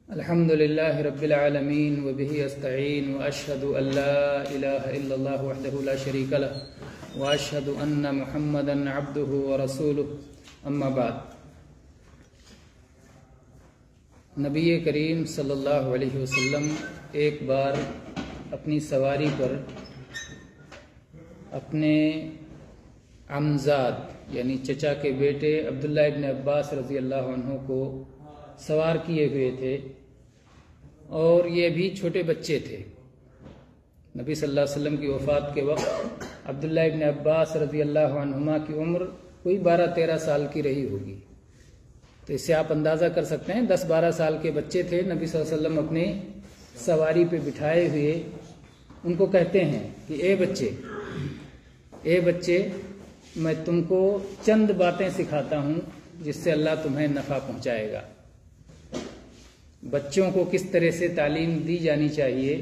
الحمد لله رب العالمين وبه استعين واشهد ان لا اله الا الله وحده لا شريك له واشهد ان محمدا عبده ورسوله اما بعد. نبی کریم صلی اللہ علیہ وسلم ایک بار اپنی سواری پر اپنے عمزاد یعنی چچا کے بیٹے عبداللہ ابن عباس رضی اللہ عنہ کو سوار کیے ہوئے تھے اور یہ بھی چھوٹے بچے تھے. نبی صلی اللہ علیہ وسلم کی وفات کے وقت عبداللہ ابن عباس رضی اللہ عنہما کی عمر کوئی 12-13 سال کی رہی ہوگی. تو اس سے آپ اندازہ کر سکتے ہیں 10-12 سال کے بچے تھے. نبی صلی اللہ علیہ وسلم اپنے سواری پہ بٹھائے ہوئے ان کو کہتے ہیں کہ اے بچے میں تم کو چند باتیں سکھاتا ہوں جس سے اللہ تمہیں نفع پہنچائے گا. بچوں کو کس طرح سے تعلیم دی جانی چاہیے.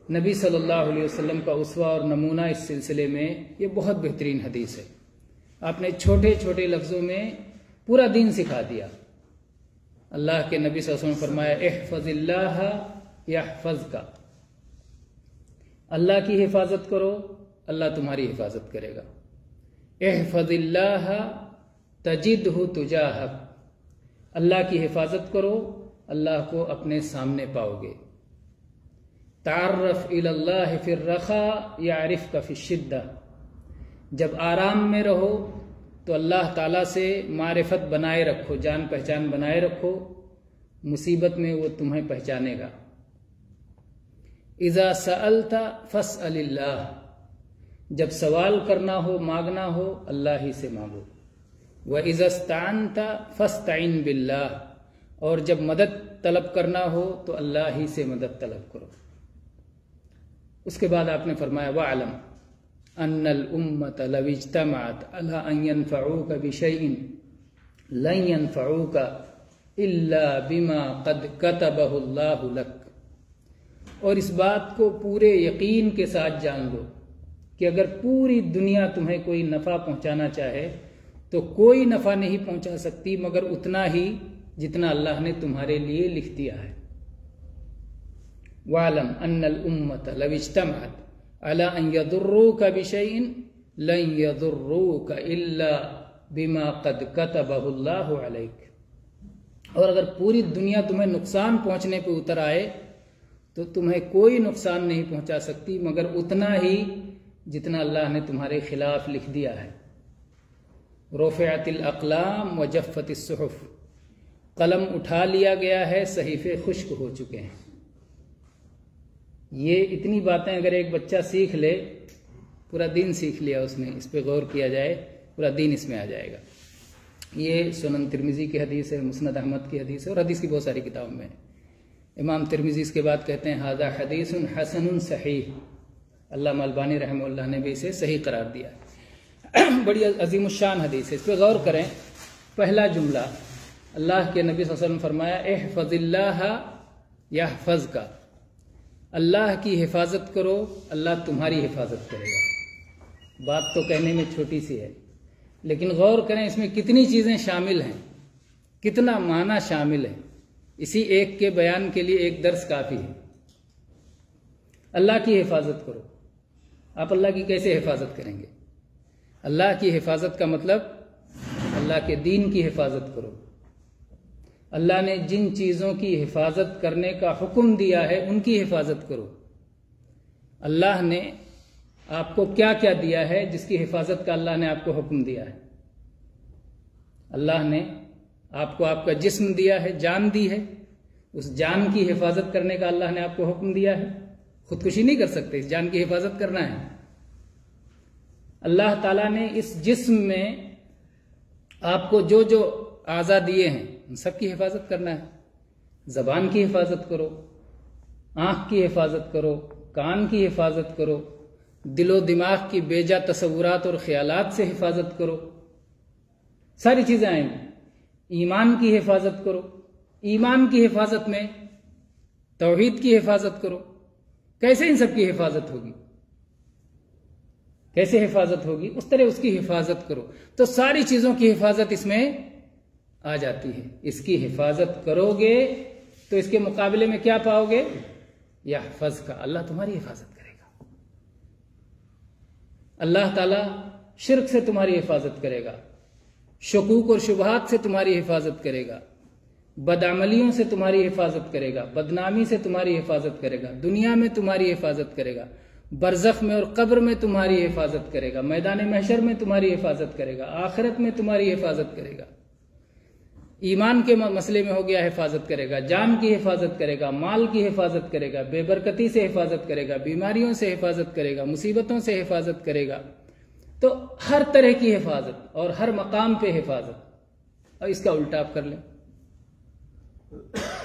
نبی صلی اللہ علیہ وسلم کا اسوہ اور نمونہ اس سلسلے میں یہ بہت بہترین حدیث ہے. آپ نے چھوٹے چھوٹے لفظوں میں پورا دین سکھا دیا. اللہ کے نبی صلی اللہ علیہ وسلم فرمایا احفظ اللہ یحفظک، اللہ کی حفاظت کرو اللہ تمہاری حفاظت کرے گا. احفظ اللہ تجدہ تجاہک، اللہ کی حفاظت کرو اللہ کو اپنے سامنے پاؤ گے. تعرف الی اللہ فی الرخاء یعرفک فی الشدہ، جب آرام میں رہو تو اللہ تعالیٰ سے معرفت بنائے رکھو، جان پہچان بنائے رکھو، مصیبت میں وہ تمہیں پہچانے گا. اذا سألت فاسأل اللہ، جب سوال کرنا ہو مانگنا ہو اللہ ہی سے مانگو. وَإِذَا اسْتَعَنْتَ فَاسْتَعِنْ بِاللَّهِ، اور جب مدد طلب کرنا ہو تو اللہ ہی سے مدد طلب کرو. اس کے بعد آپ نے فرمایا وَعْلَمْ أَنَّ الْأُمَّةَ لَوْ اجْتَمَعَتْ عَلَىٰ أَن يَنْفَعُوكَ بِشَيْءٍ لَن يَنْفَعُوكَ إِلَّا بِمَا قَدْ كَتَبَهُ اللَّهُ لَكَ، اور اس بات کو پورے یقین کے ساتھ جان لو کہ اگر پوری دنیا تمہیں کوئی نفع پہنچانا چاہے تو کوئی نفع نہیں پہنچا سکتی مگر اتنا ہی جتنا اللہ نے تمہارے لیے لکھ دیا ہے. وَعْلَمْ أَنَّ الْأُمَّةَ لَوْ اجْتَمَعَتْ عَلَىٰ أَن يَضُرُّوكَ بِشَيْءٍ لَن يَضُرُّوكَ إِلَّا بِمَا قَدْ كَتَبَهُ اللَّهُ عَلَيْكَ، اور اگر پوری دنیا تمہیں نقصان پہنچنے پہ اتر آئے تو تمہیں کوئی نقصان نہیں پہنچا سکتی مگر اتنا ہی جتنا اللہ نے تمہارے خلاف لکھ دیا ہے. رُفِعَتِ الْأَقْلَامُ وَجَفَّتِ الصُّحُفُ، قلم اٹھا لیا گیا ہے صحیفے خشک ہو چکے ہیں. یہ اتنی باتیں اگر ایک بچہ سیکھ لے پورا دین سیکھ لیا اس نے، اس پہ غور کیا جائے پورا دین اس میں آ جائے گا. یہ سنن ترمذی کی حدیث ہے، مسند احمد کی حدیث ہے اور حدیث کی بہت ساری کتابوں میں. امام ترمذی اس کے بعد کہتے ہیں ھذا حدیث حسن صحیح، علامہ البانی رحمہ اللہ نے بھی اسے صحیح قرار دیا. بڑی عظیم الشان حدیث ہے، اس پہ غور کریں. پہلا جملہ اللہ کے نبی صلی اللہ علیہ وسلم فرمایا احفظ اللہ یحفظک، اللہ کی حفاظت کرو اللہ تمہاری حفاظت کرے گا. بات تو کہنے میں چھوٹی سی ہے لیکن غور کریں اس میں کتنی چیزیں شامل ہیں، کتنا معنی شامل ہے. اسی ایک کے بیان کے لیے ایک درس کافی ہے. اللہ کی حفاظت کرو. آپ اللہ کی کیسے حفاظت کریں گے؟ اللہ کی حفاظت کا مطلب اللہ کے دین کی حفاظت کرو. اللہ نے جن چیزوں کی حفاظت کرنے کا حکم دیا ہے ان کی حفاظت کرو. اللہ نے آپ کو کیا کیا دیا ہے جس کی حفاظت کا اللہ نے آپ کو حکم دیا ہے؟ اللہ نے آپ کو آپ کا جسم دیا ہے، جان دی ہے، اس جان کی حفاظت کرنے کا اللہ نے آپ کو حکم دیا ہے. خودکشی نہیں کر سکتے، اس جان کی حفاظت کرنا ہے. اللہ تعالیٰ نے اس جسم میں آپ کو جو جو اعضاء دیے ہیں ان سب کی حفاظت کرنا ہے. زبان کی حفاظت کرو، آنکھ کی حفاظت کرو، کان کی حفاظت کرو، دل و دماغ کی بیجا تصورات اور خیالات سے حفاظت کرو. ساری چیزیں آئیں گی. ایمان کی حفاظت کرو، ایمان کی حفاظت میں توحید کی حفاظت کرو. کیسے ان سب کی حفاظت ہوگی؟ کیسے حفاظت ہوگی؟ اس طرح اس کی حفاظت کرو. تو ساری چیزوں کی حفاظت اس میں آ جاتی ہے. اس کی حفاظت کرو گے تو اس کے مقابلے میں کیا پاؤ گے؟ یحفظک، اللہ تمہاری حفاظت کرے گا. اللہ تعالیٰ شرک سے تمہاری حفاظت کرے گا، شکوک اور شبہات سے تمہاری حفاظت کرے گا، بدعملیوں سے تمہاری حفاظت کرے گا، بدنامی سے تمہاری حفاظت کرے گا، دنیا میں تمہاری حفاظت کرے گا، برزخ میں اور قبر میں تمہاری حفاظت کرے گا، میدان محشر میں تمہاری حفاظت کرے گا، آخرت میں تمہاری حفاظت کرے گا. ایمان کے مسئلے میں ہو گیا حفاظت کرے گا، جان کی حفاظت کرے گا، مال کی حفاظت کرے گا، بے برکتی سے حفاظت کرے گا، بیماریوں سے حفاظت کرے گا، مصیبتوں سے حفاظت کرے گا. تو ہر طرح کی حفاظت اور ہر مقام پہ حفاظت. اور اس کا الٹا آپ کر لیں،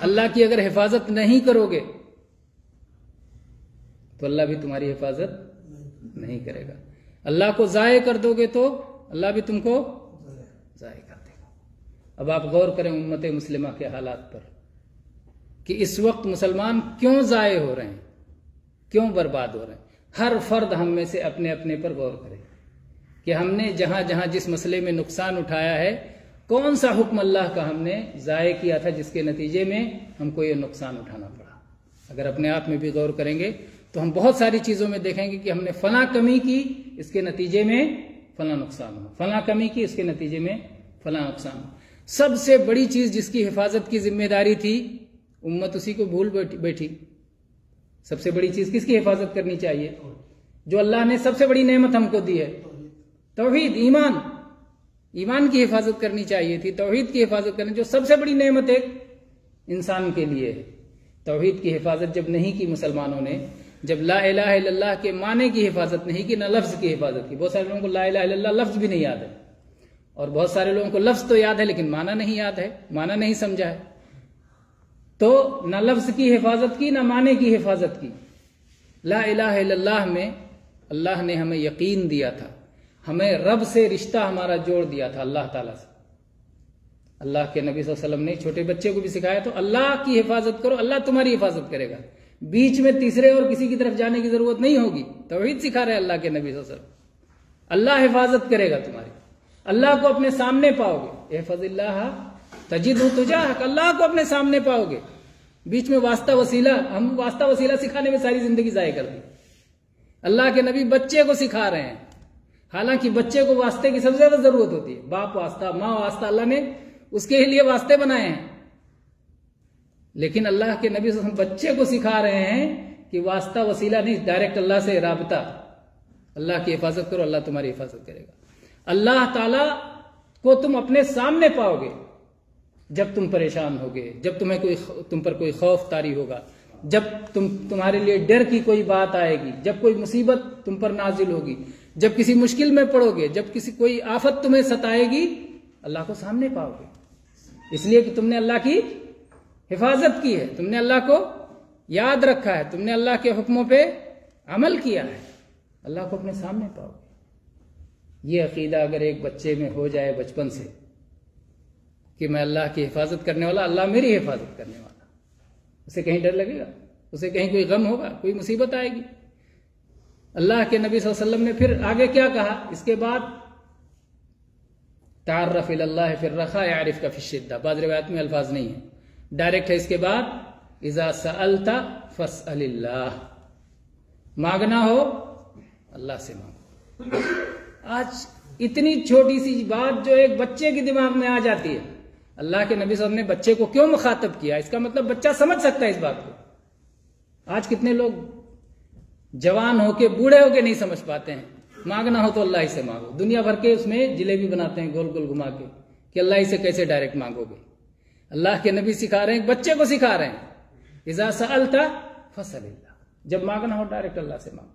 اللہ کی اگر حفاظت نہیں کرو گے تو اللہ بھی تمہاری حفاظت نہیں کرے گا. اللہ کو ضائع کر دو گے تو اللہ بھی تم کو ضائع کر دے گا. اب آپ غور کریں امت مسلمہ کے حالات پر کہ اس وقت مسلمان کیوں ضائع ہو رہے ہیں، کیوں برباد ہو رہے ہیں. ہر فرد ہم میں سے اپنے اپنے پر غور کرے کہ ہم نے جہاں جہاں جس مسئلے میں نقصان اٹھایا ہے، کون سا حکم اللہ کا ہم نے ضائع کیا تھا جس کے نتیجے میں ہم کو یہ نقصان اٹھانا پڑا. اگر اپنے آپ میں بھی غور کریں گے تو ہم بہت ساری چیزوں میں دیکھیں گے کہ ہم نے فلاں کمی کی، اس کے نتیجے میں فلاں نقصان ہوا، فلاں کمی کی، اس کے نتیجے میں فلاں نقصان ہوا. سب سے بڑی چیز جس کی حفاظت کی ذمہ داری تھی، امت اسی کو بھول بیٹھی. سب سے بڑی چیز کس کی حفاظت کرنی چاہیے؟ جو اللہ نے سب سے بڑی نعمت ہم کو دی ہے، توحید، ایمان. ایمان کی حفاظت کرنی چاہیے تھی، توحید کی حفاظت کرنی، جو سب سے بڑی نعمت ایک انسان کے لیے ہے. توحید کی حفاظت جب نہیں کی مسلمانوں نے، جب لا الہ الا اللہ کے معنی کی حفاظت نہیں کی، نہ لفظ کی حفاظت کی. بہت سارے لوگوں کو لا الہ الا اللہ لفظ بھی نہیں یاد ہے، اور بہت سارے لوگوں کو لفظ تو یاد ہے لیکن معنی نہیں یاد ہے، معنی نہیں سمجھا ہے. تو نہ لفظ کی حفاظت کی، نہ معنی کی حفاظت کی. لا الہ الا اللہ میں اللہ نے ہمیں یقین دیا تھا، ہمیں رب سے رشتہ ہمارا جوڑ دیا تھا، اللہ تعالیٰ سے. اللہ کے نبی صلی اللہ علیہ وسلم نے چھوٹے بچے کو بھی سکھایا تو اللہ کی حفاظت کرو، اللہ تمہاری حفاظت کرے گا. بیچ میں تیسرے اور کسی کی طرف جانے کی ضرورت نہیں ہوگی. توحید سکھا رہے اللہ کے نبی صلی اللہ علیہ وسلم. اللہ حفاظت کرے گا تمہاری. اللہ کو اپنے سامنے پاؤ گے. احفظ اللہ تجدہ تجاہک، اللہ کو اپنے سامنے پاؤ گے. بیچ میں واسطہ وسیلہ، ہم واسطہ وسیلہ سکھانے میں ساری زندگی ضائع کر دی. اللہ کے نبی بچے کو سکھا رہے ہیں، حالانکہ بچے کو واسطے کی سب سے زیادہ ضرورت ہوتی ہے. باپ واسطہ، ماں واسطہ، اللہ نے اس کے لیے واسطے بنائے ہیں. لیکن اللہ کے نبی صلی اللہ علیہ وسلم بچے کو سکھا رہے ہیں کہ واسطہ وسیلہ نہیں، ڈائریکٹ اللہ سے رابطہ. اللہ کی حفاظت کرو، اللہ تمہاری حفاظت کرے گا. اللہ تعالیٰ کو تم اپنے سامنے پاؤ گے جب تم پریشان ہوگے، جب تم پر کوئی خوف طاری ہوگا، جب تمہارے لیے ڈر کی کوئی بات آئے گی، جب کوئی مصیبت تم پر نازل ہوگی، جب کسی مشکل میں پڑو گے، جب کوئی آفت تمہیں ستائے گی، اللہ کو سامنے پاؤ گے. اس لیے کہ تم نے اللہ کی حفاظت کی ہے، تم نے اللہ کو یاد رکھا ہے، تم نے اللہ کے حکموں پہ عمل کیا ہے. اللہ کو اپنے سامنے پاؤ گے. یہ عقیدہ اگر ایک بچے میں ہو جائے بچپن سے کہ میں اللہ کی حفاظت کرنے والا، اللہ میری حفاظت کرنے والا، اسے کہیں ڈر لگے گا؟ اسے کہیں کوئی غم ہوگا؟ کوئی مصیبت آئے گی؟ اللہ کے نبی صلی اللہ علیہ وسلم نے پھر آگے کیا کہا اس کے بعد؟ تعرف الی اللہ فی الرخاء یعرفک فی الشدہ. بعض روایت میں الفاظ نہیں ہیں، ڈائریکٹ ہے اس کے بعد اذا سألت فاسأل اللہ. مانگنا ہو اللہ سے مانگو. آج اتنی چھوٹی سی بات جو ایک بچے کے دماغ میں آ جاتی ہے، اللہ کے نبی صلی اللہ علیہ وسلم نے بچے کو کیوں مخاطب کیا؟ اس کا مطلب بچہ سمجھ سکتا ہے اس بات کو. آج کتنے لوگ جوان ہو کے، بوڑھے ہو کے نہیں سمجھ پاتے ہیں. مانگنا ہو تو اللہ ہی سے مانگو. دنیا بھر کے اس میں جلیبی بناتے ہیں گول گول گھما کے کہ اللہ ہی سے کیسے ڈائریکٹ مانگو گے. اللہ کے نبی سکھا رہے ہیں، بچے کو سکھا رہے ہیں اذا سألت فاسأل اللہ. جب مانگنا ہو ڈائریکٹ اللہ سے مانگو.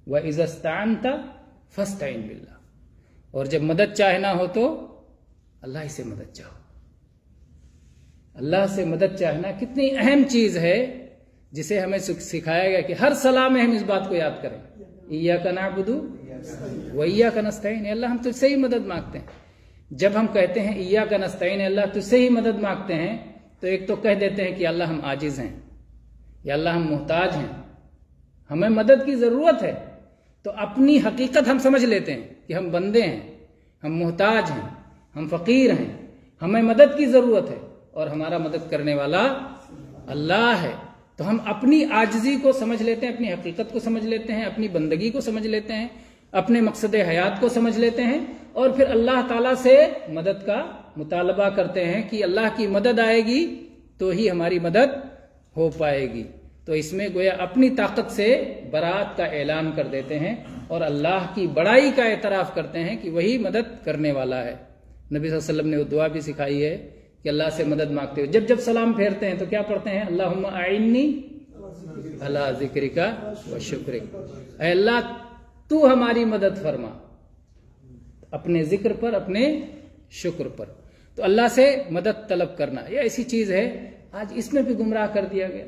وَإِذَا اسْتَعَنْتَ فَاسْتَعِنْ بِاللَّهِ. اور جب مدد چاہنا ہو تو اللہ ہی سے مدد چاہو. اللہ سے مدد چاہنا کتنی اہم چیز ہے جسے ہمیں سکھایا گیا کہ ہر صلاح میں ہم اس بات کو یاد کریں. ایاک نعبد و ایاک نستعین. اللہ ہم تجھ سے ہی مدد مانگتے ہیں. جب ہم کہتے ہیں ایاک نستعین، اللہ تجھ سے ہی مدد مانگتے ہیں، تو ایک تو کہہ دیتے ہیں کہ اللہ ہم عاجز ہیں، یا اللہ ہم محتاج ہیں، ہمیں مدد کی ضرورت ہے. تو اپنی حقیقت ہم سمجھ لیتے ہیں کہ ہم بندے ہیں، ہم محتاج ہیں، ہم فقیر ہیں، ہمیں مدد کی ضرورت ہے، اور ہمارا مدد کرنے والا اللہ ہے تو ہم اپنی عاجزی کو سمجھ لیتے ہیں، اپنی حقیقت کو سمجھ لیتے ہیں، اپنی بندگی کو سمجھ لیتے ہیں، اپنے مقصد حیات کو سمجھ لیتے ہیں، اور پھر اللہ تعالیٰ سے مدد کا مطالبہ کرتے ہیں کہ اللہ کی مدد آئے گی تو ہی ہماری مدد ہو پائے گی۔ تو اس میں گویا اپنی طاقت سے برات کا اعلان کر دیتے ہیں اور اللہ کی بڑائی کا اعتراف کرتے ہیں کہ وہی مدد کرنے والا ہے۔ نبی صلی اللہ علیہ وسلم نے وہ دعا بھی سکھائی ہے کہ اللہ سے مدد مانگتے ہو جب سلام پھیرتے ہیں تو کیا پڑھتے ہیں؟ اللہم اعنی علی ذکرک و شکرک، اے اللہ تو ہماری مدد فرما اپنے ذکر پر، اپنے شکر پر۔ تو اللہ سے مدد طلب کرنا یہ ایسی چیز ہے آج اس میں بھی گمراہ کر دیا گیا۔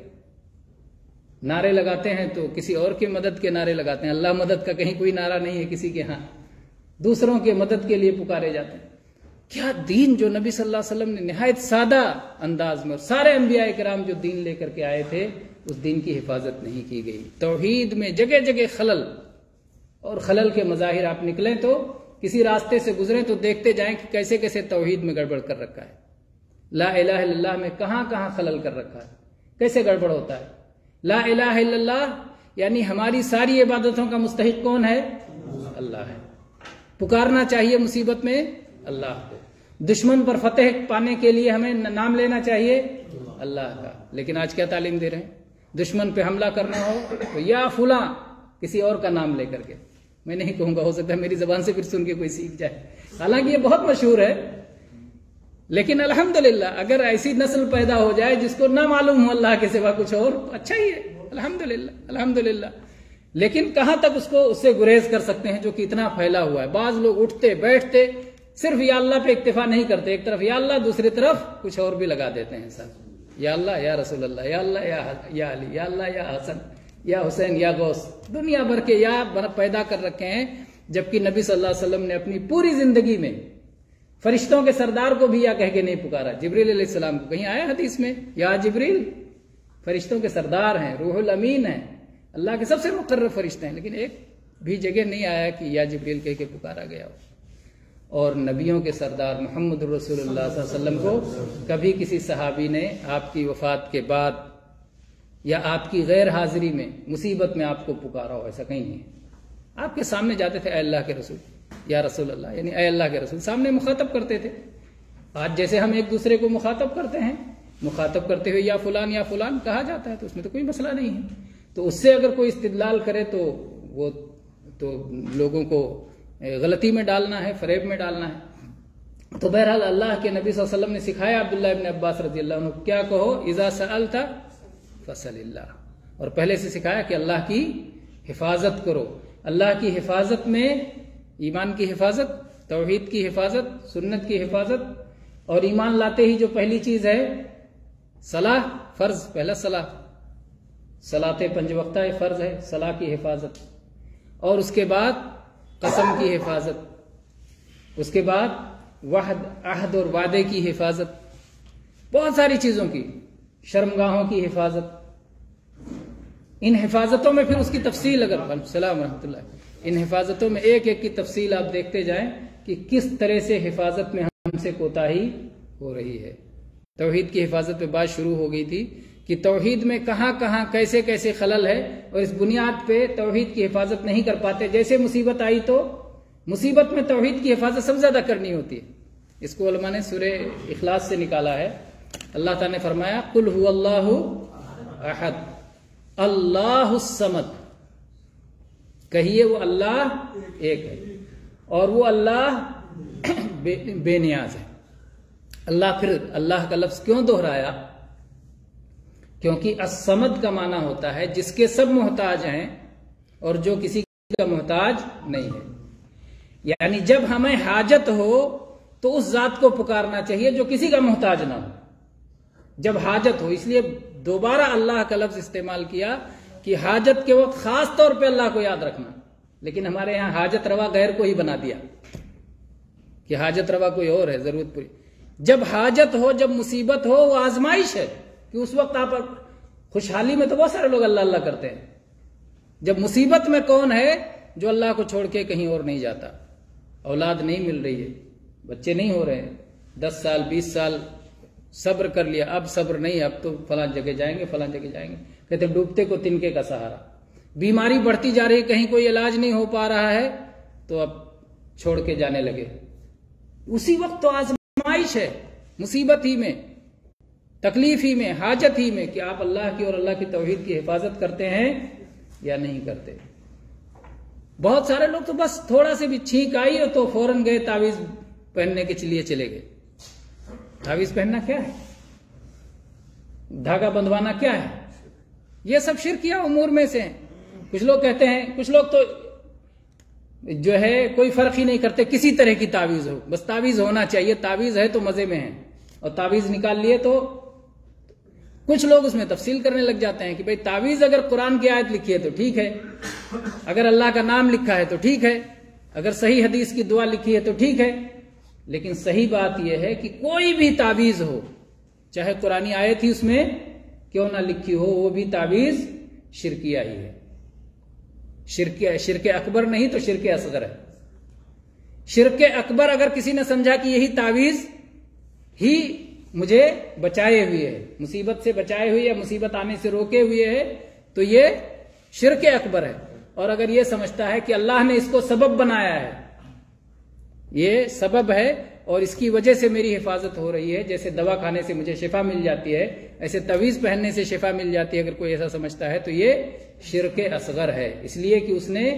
نعرے لگاتے ہیں تو کسی اور کے مدد کے نعرے لگاتے ہیں، اللہ مدد کا کہیں کوئی نعرہ نہیں ہے کسی کے ہاں، دوسروں کے مدد کے لیے پکارے جاتے ہیں۔ کیا دین جو نبی صلی اللہ علیہ وسلم نے نہایت سادہ انداز میں، اور سارے انبیاء کرام جو دین لے کر کے آئے تھے اس دین کی حفاظت نہیں کی گئی۔ توحید میں جگہ جگہ خلل، اور خلل کے مظاہر آپ نکلیں تو کسی راستے سے گزریں تو دیکھتے جائیں کہ کیسے کیسے توحید میں گڑبڑ کر رکھا ہے، لا الہ الا اللہ میں کہاں کہاں خلل کر رکھا ہے، کیسے گڑبڑ ہوتا ہے۔ لا الہ الا اللہ یعنی ہماری ساری عبادتوں کا مستحق کون ہے؟ اللہ ہے۔ پکارنا چاہیے مصیبت میں اللہ کو، دشمن پر فتح پانے کے لیے ہمیں نام لینا چاہیے اللہ کا، لیکن آج کیا تعلیم دے رہے ہیں؟ دشمن پہ حملہ کرنا ہو تو یا فلاں کسی اور کا نام لے کر کے، میں نہیں کہوں گا، ہو سکتا ہے میری زبان سے پھر سن کے کوئی سیکھ جائے، حالانکہ یہ بہت مشہور ہے، لیکن الحمدللہ اگر ایسی نسل پیدا ہو جائے جس کو نہ معلوم ہو اللہ کے سوا کچھ اور، اچھا ہی ہے، الحمدللہ الحمدللہ۔ لیکن کہاں تک اس سے گریز کر سکتے ہیں جو کہ اتنا پھیلا ہوا ہے۔ بعض لوگ اٹھتے بیٹھتے صرف یا اللہ پہ اکتفا نہیں کرتے، ایک طرف یا اللہ دوسری طرف کچھ اور بھی لگا دیتے ہیں ساتھ، یا اللہ یا رسول اللہ، یا اللہ یا علی، یا اللہ یا حسن یا حسین یا غوث، دنیا بھر کے یا پیدا کر رکھے ہیں، جبکہ نبی صلی اللہ علیہ وسلم نے اپنی پوری زندگی میں فرشتوں کے سردار کو بھی یا کہہ کے نہیں پکارا۔ جبریل علیہ السلام کو کہیں آیا حدیث میں یا جبریل؟ فرشتوں کے سردار ہیں، روح الامین ہیں، اللہ کے سب سے مقرر فرشتے ہیں، لیکن ایک بھی جگہ نہیں آیا کہ یا جبریل کہہ کے پکارا گیا ہو۔ اور نبیوں کے سردار محمد رسول اللہ صلی اللہ علیہ وسلم کو کبھی کسی صحابی نے آپ کی وفات کے بعد یا آپ کی غیر حاضری میں مصیبت میں آپ کو پکارا ہو، ایسا کہیں نہیں ہے۔ آپ کے سامنے جاتے تھے، اے اللہ کے رسول، یا رسول اللہ، یعنی اے اللہ کے رسول، سامنے مخاطب کرتے تھے۔ آج جیسے ہم ایک دوسرے کو مخاطب کرتے ہیں، مخاطب کرتے ہوئے یا فلان کہا جاتا ہے، تو اس میں تو کوئی مسئلہ نہیں ہے۔ تو اس سے اگر کوئی استدلال کرے تو وہ تو لوگوں کو غلطی میں ڈالنا ہے، فریب میں ڈالنا ہے۔ تو بہرحال اللہ کے نبی صلی اللہ علیہ وسلم نے سکھایا عبداللہ ابن عباس رضی اللہ عنہ، کیا کہو؟ اذا سألت فسل اللہ، اور پہلے سے سکھایا کہ اللہ کی حفاظت کرو۔ اللہ کی حفاظت میں ایمان کی حفاظت، توحید کی حفاظت، سنت کی حفاظت، اور ایمان لاتے ہی جو پہلی چیز ہے صلاح، فرض، پہلا صلاۃ 5 وقتہ فرض ہے، صلاح کی حفاظت، اور اس کے بعد قسم کی حفاظت، اس کے بعد عہد اور وعدے کی حفاظت، بہت ساری چیزوں کی، شرمگاہوں کی حفاظت۔ ان حفاظتوں میں پھر اس کی تفصیل، اگر السلام ورحمۃ اللہ، ان حفاظتوں میں ایک ایک کی تفصیل آپ دیکھتے جائیں کہ کس طرح سے حفاظت میں ہم سے کوتاہی ہو رہی ہے۔ توحید کی حفاظت پہ بات شروع ہو گئی تھی کہ توحید میں کہاں کہاں کیسے کیسے خلل ہے، اور اس بنیاد پہ توحید کی حفاظت نہیں کر پاتے۔ جیسے مصیبت آئی تو مصیبت میں توحید کی حفاظت سب سے زیادہ کرنی ہوتی ہے۔ اس کو علماء نے سورہ اخلاص سے نکالا ہے۔ اللہ تعالیٰ نے فرمایا قل هو اللہ احد اللہ الصمد، کہیے وہ اللہ ایک ہے، اور وہ اللہ بے نیاز ہے۔ اللہ، پھر اللہ کا لفظ کیوں دہرایا؟ کیونکہ الصمد کا معنی ہوتا ہے جس کے سب محتاج ہیں اور جو کسی کا محتاج نہیں ہے۔ یعنی جب ہمیں حاجت ہو تو اس ذات کو پکارنا چاہیے جو کسی کا محتاج نہ ہو، جب حاجت ہو۔ اس لیے دوبارہ اللہ کا لفظ استعمال کیا کہ حاجت کے وقت خاص طور پہ اللہ کو یاد رکھنا، لیکن ہمارے یہاں حاجت روا غیر کو ہی بنا دیا کہ حاجت روا کوئی اور ہے، ضرورت پوری۔ جب حاجت ہو، جب مصیبت ہو، وہ آزمائش ہے کہ اس وقت آپ، خوشحالی میں تو بہت سارے لوگ اللہ اللہ کرتے ہیں، جب مصیبت میں کون ہے جو اللہ کو چھوڑ کے کہیں اور نہیں جاتا؟ اولاد نہیں مل رہی ہے، بچے نہیں ہو رہے ہیں، 10 سال 20 سال صبر کر لیا، اب صبر نہیں، اب تو فلاں جگہ جائیں گے، فلاں جگہ جائیں گے. کہتے ڈوبتے کو تنکے کا سہارا. بیماری بڑھتی جا رہی، کہیں کوئی علاج نہیں ہو پا رہا ہے تو اب چھوڑ کے جانے لگے. اسی وقت تو آزمائش ہے، مصیبت ہی میں، تکلیف ہی میں، حاجت ہی میں، کہ آپ اللہ کی اور اللہ کی توحید کی حفاظت کرتے ہیں یا نہیں کرتے. بہت سارے لوگ تو بس تھوڑا سے بھی چھینک آئی ہو تو فوراً گئے تعویذ پہننے کے لیے چلے گئے. تعویذ پہننا کیا ہے؟ دھاگا بندھوانا کیا ہے؟ یہ سب شرکیہ امور میں سے ہیں. کچھ لوگ کہتے ہیں، کچھ لوگ تو جو ہے کوئی فرق ہی نہیں کرتے، کسی طرح کی تعویذ ہو، بس تعویذ ہونا چاہیے، تعویذ ہے تو مزے میں ہے. اور تعویذ نکال لیے تو کچھ لوگ اس میں تفصیل کرنے لگ جاتے ہیں کہ بھئی تعویذ اگر قرآن کی آیت لکھی ہے تو ٹھیک ہے، اگر اللہ کا نام لکھا ہے تو ٹھیک ہے، اگر صحیح حدیث کی دعا لکھی ہے تو ٹھیک ہے. لیکن صحیح بات یہ ہے کہ کوئی بھی تعویذ ہو، چاہے قرآنی آیت ہی اس میں کیوں نہ لکھی ہو، وہ بھی تعویذ شرکیہ ہی ہے. شرک اکبر نہیں تو شرک اصغر ہے. شرک اکبر اگر کسی نے سمجھا کہ یہی تعویذ ہی مجھے بچائے ہوئے ہے، مصیبت سے بچائے ہوئے یا مصیبت آنے سے روکے ہوئے ہے، تو یہ شرک اکبر ہے. اور اگر یہ سمجھتا ہے کہ اللہ نے اس کو سبب بنایا ہے، یہ سبب ہے اور اس کی وجہ سے میری حفاظت ہو رہی ہے، جیسے دوا کھانے سے مجھے شفا مل جاتی ہے ایسے تعویذ پہننے سے شفا مل جاتی ہے، اگر کوئی ایسا سمجھتا ہے تو یہ شرک اصغر ہے. اس لیے کہ اس نے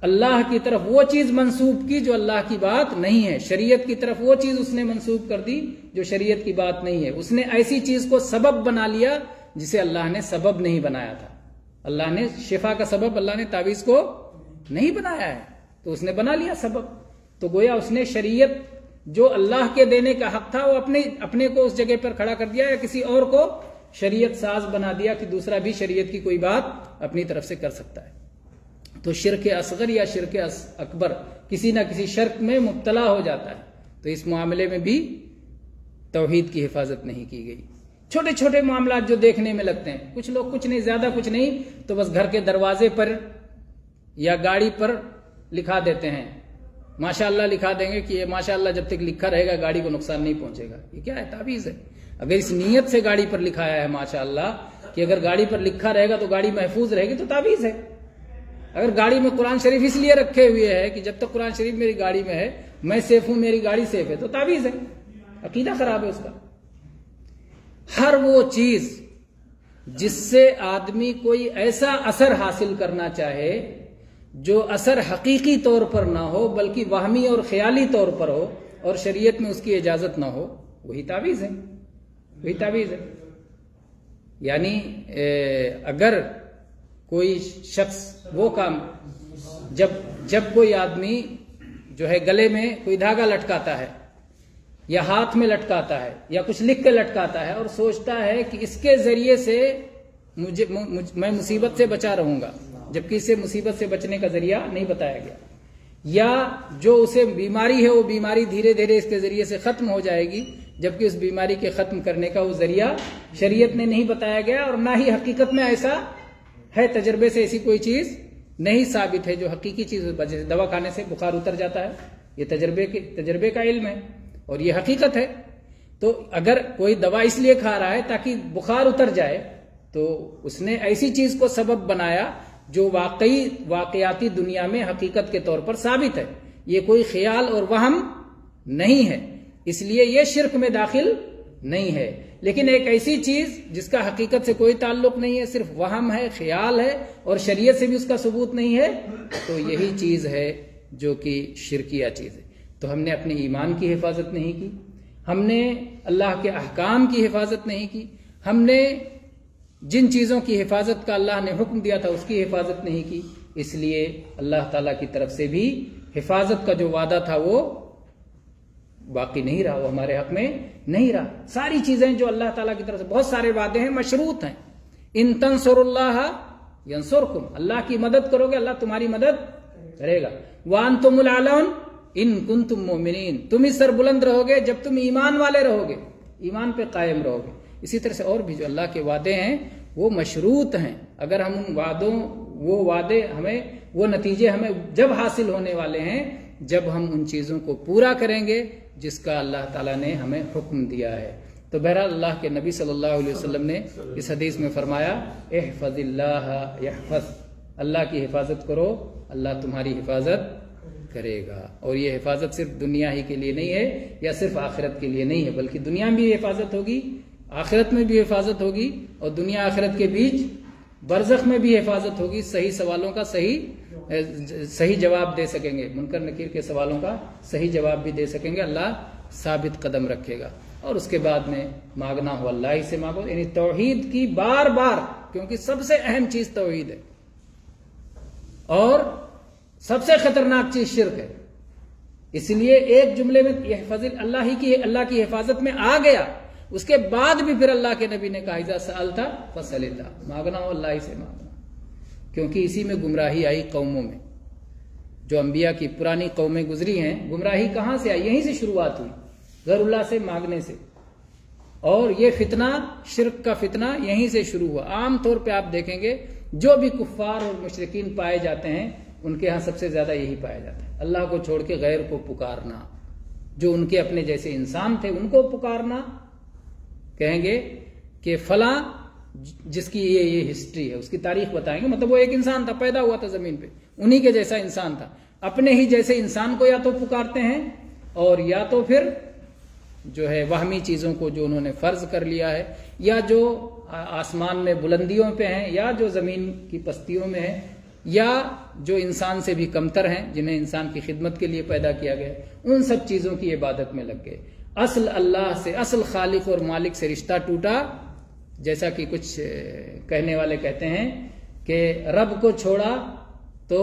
اللہ کی طرف وہ چیز منسوب کی جو اللہ کی بات نہیں ہے، شریعت کی طرف وہ چیز اس نے منسوب کر دی جو شریعت کی بات نہیں ہے. اس نے ایسی چیز کو سبب بنا لیا جسے اللہ نے سبب نہیں بنایا تھا. اللہ نے شفا کا سبب اللہ نے تعویذ کو نہیں بنایا ہے، تو اس نے بنا لیا سبب. تو گویا اس نے شریعت جو اللہ کے دینے کا حق تھا وہ اپنے کو اس جگہ پر کھڑا کر دیا، یا کسی اور کو شریعت ساز بنا دیا کہ دوسرا بھی شریعت کی کوئی بات اپنی طرف سے کر سکتا ہے. تو شرک اصغر یا شرک اکبر کسی نہ کسی شرک میں مبتلا ہو جاتا ہے. تو اس معاملے میں بھی توحید کی حفاظت نہیں کی گئی. چھوٹے چھوٹے معاملات جو دیکھنے میں لگتے ہیں، کچھ لوگ کچھ نہیں، زیادہ کچھ نہیں، تو بس گھر کے دروازے پر یا گاڑی پر لکھا دیتے ہیں، ماشاءاللہ لکھا دیں گے کہ یہ ماشاءاللہ جب تک لکھا رہے گا گاڑی کو نقصان نہیں پہنچے گا. یہ کیا ہے؟ تعویذ ہے. اگر اس نیت سے گاڑی پر لکھایا ہے ماشاءاللہ کہ اگر گاڑی پر لکھا رہے گا تو گاڑی محفوظ رہے گی، تو تعویذ ہے. اگر گاڑی میں قرآن شریف اس لیے رکھے ہوئے ہے کہ جب تک قرآن شریف میری گاڑی میں ہے میں سیف ہوں، میری گاڑی سیف ہے، تو تعویذ ہے. عقیدہ خراب ہے اس کا. ہر وہ چیز جس سے آدمی کوئی ایسا اثر حاصل کرنا چاہے جو اثر حقیقی طور پر نہ ہو بلکہ وہمی اور خیالی طور پر ہو اور شریعت میں اس کی اجازت نہ ہو، وہی تعویذ ہے. وہی تعویذ ہے. یعنی اگر کوئی شخص وہ کام جب کوئی آدمی جو ہے گلے میں کوئی دھاگا لٹکاتا ہے یا ہاتھ میں لٹکاتا ہے یا کچھ لکھ کے لٹکاتا ہے اور سوچتا ہے کہ اس کے ذریعے سے میں مصیبت سے بچا رہوں گا، جبکہ اسے مصیبت سے بچنے کا ذریعہ نہیں بتایا گیا، یا جو اسے بیماری ہے وہ بیماری دھیرے دھیرے اس کے ذریعے سے ختم ہو جائے گی، جبکہ اس بیماری کے ختم کرنے کا وہ ذریعہ شریعت نے نہیں بتایا گیا اور نہ ہی حقیقت میں ایسا ہے. تجربے سے ایسی کوئی چیز نہیں ثابت ہے جو حقیقی چیز. جیسے دوا کھانے سے بخار اتر جاتا ہے، یہ تجربے کا علم ہے اور یہ حقیقت ہے. تو اگر کوئی دوا اس لیے کھا رہا ہے تاکہ بخار اتر جائے تو اس نے ایسی چیز کو سبب بنایا جو واقعاتی دنیا میں حقیقت کے طور پر ثابت ہے. یہ کوئی خیال اور وہم نہیں ہے، اس لیے یہ شرک میں داخل نہیں ہے. لیکن ایک ایسی چیز جس کا حقیقت سے کوئی تعلق نہیں ہے، صرف وہم ہے، خیال ہے اور شریعت سے بھی اس کا ثبوت نہیں ہے، تو یہی چیز ہے جو کہ شرکیہ چیز ہے. تو ہم نے اپنے ایمان کی حفاظت نہیں کی، ہم نے اللہ کے احکام کی حفاظت نہیں کی، ہم نے جن چیزوں کی حفاظت کا اللہ نے حکم دیا تھا اس کی حفاظت نہیں کی. اس لیے اللہ تعالیٰ کی طرف سے بھی حفاظت کا جو وعدہ تھا وہ باقی نہیں رہا، وہ ہمارے حق میں نہیں رہا. ساری چیزیں جو اللہ تعالیٰ کی طرف سے، بہت سارے وعدے ہیں، مشروط ہیں. ان تنصروا اللہ ینصرکم، اللہ کی مدد کرو گے اللہ تمہاری مدد کرے گا. وانتم الاعلون ان کنتم مؤمنین، تم ہی سر بلند رہو گے جب تم ایمان والے رہو گے، ایمان پہ قائم رہو گے. اسی طرح سے اور بھی جو اللہ کے وعدے ہیں وہ مشروط ہیں. اگر ہم ان وہ وعدے ہمیں، وہ نتیجے ہمیں جب حاصل ہونے والے ہیں جب ہم ان چیزوں کو پورا کریں گے جس کا اللہ تعالیٰ نے ہمیں حکم دیا ہے. تو بہرحال اللہ کے نبی صلی اللہ علیہ وسلم نے اس حدیث میں فرمایا احفظ اللہ یحفظ، اللہ کی حفاظت کرو اللہ تمہاری حفاظت کرے گا. اور یہ حفاظت صرف دنیا ہی کے لیے نہیں ہے یا صرف آخرت کے لیے نہیں ہے، بلکہ دنیا میں بھی حفاظت ہوگی، آخرت میں بھی حفاظت ہوگی، اور دنیا آخرت کے بیچ برزخ میں بھی حفاظت ہوگی. صحیح سوالوں کا صحیح جواب دے سکیں گے، منکر نکیر کے سوالوں کا صحیح جواب بھی دے سکیں گے، اللہ ثابت قدم رکھے گا. اور اس کے بعد میں مانگنا ہو اللہ ہی سے مانگو، یعنی توحید کی بار بار، کیونکہ سب سے اہم چیز توحید ہے اور سب سے خطرناک چیز شرک ہے. اس لیے ایک جملے میں یحفظ اللہ کی حفاظت میں آ گیا، اس کے بعد بھی پھر اللہ کے نبی نے کہا اذا سألت فاسأل اللہ، مانگنا ہو اللہ ہی سے مانگنا، کیونکہ اسی میں گمراہی آئی قوموں میں. جو انبیاء کی پرانی قومیں گزری ہیں، گمراہی کہاں سے آئی؟ یہیں سے شروعات ہوئی، غیر اللہ سے مانگنے سے. اور یہ فتنہ، شرک کا فتنہ یہیں سے شروع ہوا. عام طور پہ آپ دیکھیں گے جو بھی کفار اور مشرکین پائے جاتے ہیں ان کے ہاں سب سے زیادہ یہی پایا جاتا ہے، اللہ کو چھوڑ کے غیر کو پکارنا. جو ان کے اپنے جیسے انسان تھے ان کو پکارنا، کہیں گے کہ فلاں جس کی یہ ہسٹری ہے اس کی تاریخ بتائیں گے، مطلب وہ ایک انسان تھا، پیدا ہوا تھا زمین پہ، انہی کے جیسا انسان تھا. اپنے ہی جیسے انسان کو یا تو پکارتے ہیں اور یا تو پھر جو ہے وہمی چیزوں کو جو انہوں نے فرض کر لیا ہے، یا جو آسمان میں بلندیوں پہ ہیں یا جو زمین کی پستیوں میں ہیں یا جو انسان سے بھی کمتر ہیں جنہیں انسان کی خدمت کے لیے پیدا کیا گیا، ان سب چیزوں کی عبادت میں لگ گئے. اصل اللہ سے، اصل خالق اور مالک سے رشتہ ٹوٹا. جیسا کہ کچھ کہنے والے کہتے ہیں کہ رب کو چھوڑا تو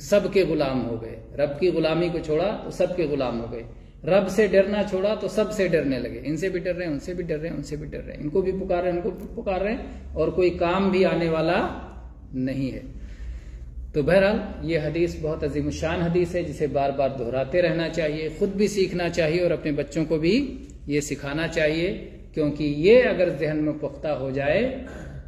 سب کے غلام ہو گئے، رب کی غلامی کو چھوڑا تو سب کے غلام ہو گئے، رب سے ڈرنا چھوڑا تو سب سے ڈرنے لگے، ان سے بھی ڈر رہے ہیں، ان سے بھی ڈر رہے ہیں، ان سے بھی ڈر رہے ہیں، ان کو بھی پکار رہے ہیں، ان کو بھی پکار رہے ہیں، اور کوئی کام بھی آنے والا نہیں ہے. تو بہرحال یہ حدیث بہت عظیم الشان حدیث ہے جسے بار بار دہراتے رہنا چاہیے، خود بھی سیکھنا چاہیے اور اپنے بچوں کو بھی یہ سکھانا چاہیے، کیونکہ یہ اگر ذہن میں پختہ ہو جائے،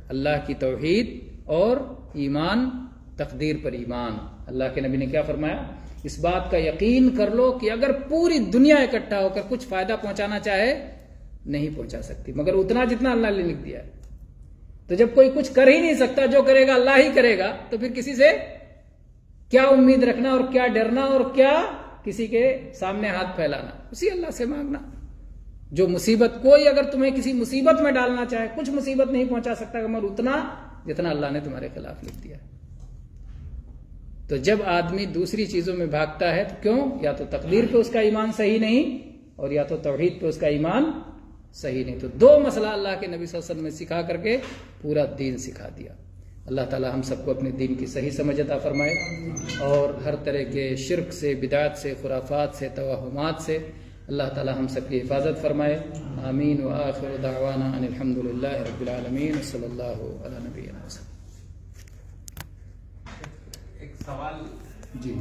اللہ کی توحید اور ایمان، تقدیر پر ایمان. اللہ کے نبی نے کیا فرمایا؟ اس بات کا یقین کر لو کہ اگر پوری دنیا اکٹھا ہو کر کچھ فائدہ پہنچانا چاہے نہیں پہنچا سکتی مگر اتنا جتنا اللہ نے لکھ دیا ہے. تو جب کوئی کچھ کر ہی نہیں سکتا، جو کرے گا اللہ ہی کرے گا، تو پھر کسی سے کیا امید رکھنا اور کیا ڈرنا اور کیا کسی کے سامنے ہاتھ پھیلانا؟ اسی اللہ سے مانگنا. جو مصیبت، کوئی اگر تمہیں کسی مصیبت میں ڈالنا چاہے، کچھ مصیبت نہیں پہنچا سکتا مگر اتنا جتنا اللہ نے تمہارے خلاف لکھ دیا ہے. تو جب آدمی دوسری چیزوں میں بھاگتا ہے تو کیوں؟ یا تو تقدیر پہ اس کا ایمان صحیح نہیں اور یا تو توحید پہ اس کا ایمان صحیح نہیں. تو دو مسئلہ اللہ کے نبی صلی اللہ علیہ وسلم نے سکھا کر کے پورا دین سکھا دیا. اللہ تعالی ہم سب کو اپنے دین کی صحیح سمجھ عطا فرمائے اور ہر طرح کے شرک سے، بدعات سے، خرافات سے، توہمات سے اللہ تعالی ہم سب کی حفاظت فرمائے. آمین. وآخر دعوانا ان الحمدللہ رب العالمین. صلی اللہ علی نبینا. ایک سوال جی.